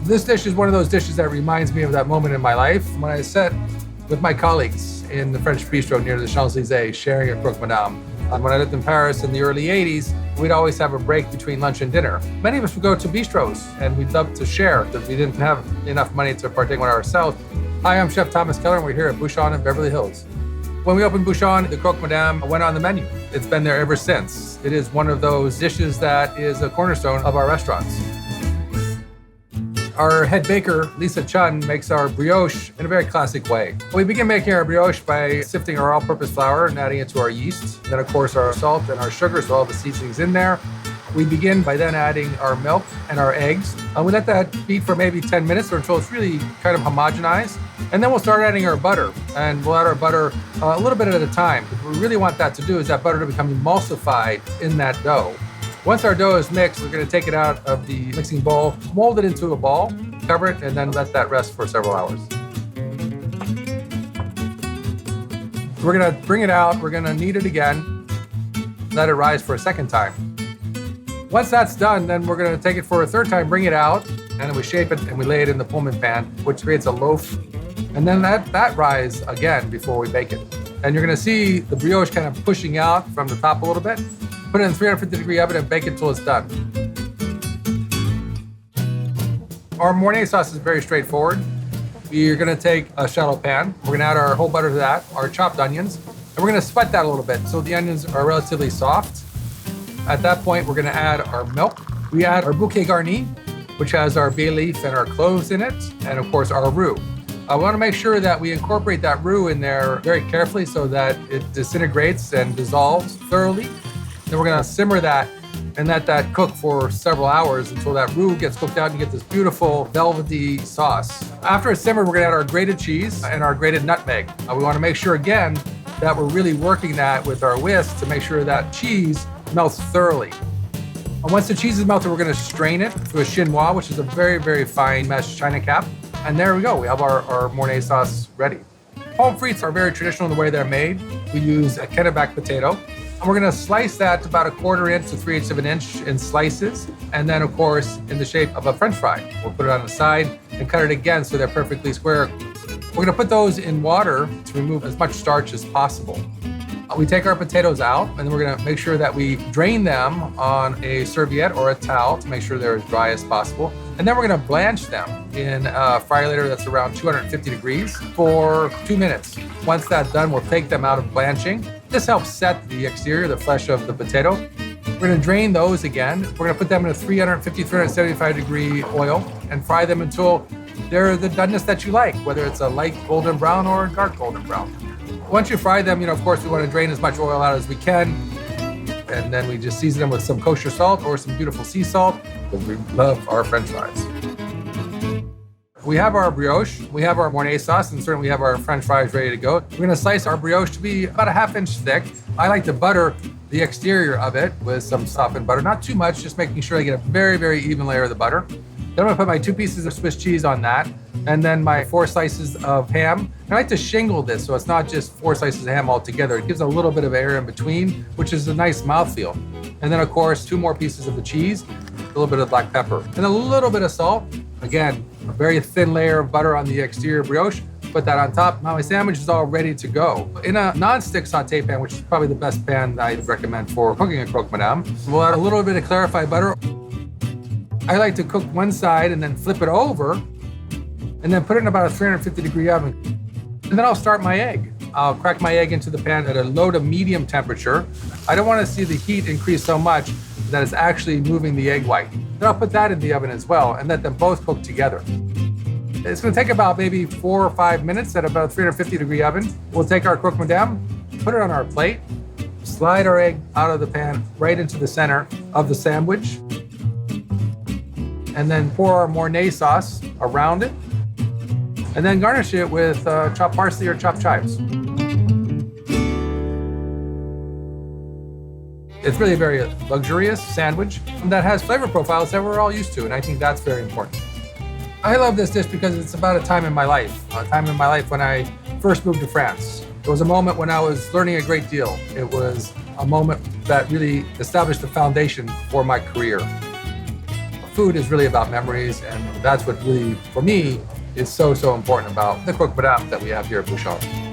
This dish is one of those dishes that reminds me of that moment in my life when I sat with my colleagues in the French bistro near the Champs-Élysées sharing a Croque Madame. When I lived in Paris in the early 80s, we'd always have a break between lunch and dinner. Many of us would go to bistros and we'd love to share because we didn't have enough money to partake with ourselves. Hi, I'm Chef Thomas Keller and we're here at Bouchon in Beverly Hills. When we opened Bouchon, the Croque Madame went on the menu. It's been there ever since. It is one of those dishes that is a cornerstone of our restaurants. Our head baker, Lisa Chun, makes our brioche in a very classic way. We begin making our brioche by sifting our all-purpose flour and adding it to our yeast. Then, of course, our salt and our sugar, so all the seasonings in there. We begin by then adding our milk and our eggs. We let that beat for maybe 10 minutes or until it's really kind of homogenized. And then we'll start adding our butter. And we'll add our butter a little bit at a time. What we really want that to do is that butter to become emulsified in that dough. Once our dough is mixed, we're going to take it out of the mixing bowl, mold it into a ball, cover it, and then let that rest for several hours. We're going to bring it out, we're going to knead it again, let it rise for a second time. Once that's done, then we're going to take it for a third time, bring it out, and then we shape it and we lay it in the Pullman pan, which creates a loaf. And then that rise again before we bake it. And you're going to see the brioche kind of pushing out from the top a little bit. Put it in a 350-degree oven and bake it until it's done. Our Mornay sauce is very straightforward. We're going to take a shallow pan. We're going to add our whole butter to that, our chopped onions, and we're going to sweat that a little bit so the onions are relatively soft. At that point, we're going to add our milk. We add our bouquet garni, which has our bay leaf and our cloves in it, and of course our roux. We want to make sure that we incorporate that roux in there very carefully so that it disintegrates and dissolves thoroughly. Then we're going to simmer that and let that cook for several hours until that roux gets cooked out and you get this beautiful velvety sauce. After it's simmered, we're going to add our grated cheese and our grated nutmeg. We want to make sure, again, that we're really working that with our whisk to make sure that cheese melts thoroughly. And once the cheese is melted, we're going to strain it through a chinois, which is a very, very fine mesh china cap. And there we go. We have our Mornay sauce ready. Pommes frites are very traditional in the way they're made. We use a Kennebec potato. And we're going to slice that about 1/4 inch to 3/8 of an inch in slices. And then, of course, in the shape of a French fry. We'll put it on the side and cut it again so they're perfectly square. We're going to put those in water to remove as much starch as possible. We take our potatoes out, and then we're going to make sure that we drain them on a serviette or a towel to make sure they're as dry as possible. And then we're going to blanch them in a fryolator that's around 250 degrees for 2 minutes. Once that's done, we'll take them out of blanching. This helps set the exterior, the flesh of the potato. We're going to drain those again. We're going to put them in a 350, 375 degree oil and fry them until they're the doneness that you like, whether it's a light golden brown or a dark golden brown. Once you fry them, of course, we want to drain as much oil out as we can. And then we just season them with some kosher salt or some beautiful sea salt, because we love our French fries. We have our brioche, we have our Mornay sauce, and certainly we have our French fries ready to go. We're going to slice our brioche to be about 1/2 inch thick. I like to butter the exterior of it with some softened butter, not too much, just making sure I get a very, very even layer of the butter. Then I'm going to put my 2 pieces of Swiss cheese on that, and then my 4 slices of ham. I like to shingle this so it's not just 4 slices of ham all together. It gives a little bit of air in between, which is a nice mouthfeel. And then, of course, 2 more pieces of the cheese, a little bit of black pepper, and a little bit of salt. Again, a very thin layer of butter on the exterior brioche. Put that on top. Now my sandwich is all ready to go. In a non-stick saute pan, which is probably the best pan I'd recommend for cooking a Croque Madame, we'll add a little bit of clarified butter. I like to cook one side and then flip it over and then put it in about a 350 degree oven. And then I'll start my egg. I'll crack my egg into the pan at a low to medium temperature. I don't want to see the heat increase so much that it's actually moving the egg white. Then I'll put that in the oven as well and let them both cook together. It's going to take about maybe 4 or 5 minutes at about a 350 degree oven. We'll take our Croque Madame, put it on our plate, slide our egg out of the pan right into the center of the sandwich, and then pour our Mornay sauce around it, and then garnish it with chopped parsley or chopped chives. It's really a very luxurious sandwich that has flavor profiles that we're all used to, and I think that's very important. I love this dish because it's about a time in my life when I first moved to France. It was a moment when I was learning a great deal. It was a moment that really established the foundation for my career. food is really about memories, and that's what really, for me, is so important about the Croque Madame that we have here at Bouchon.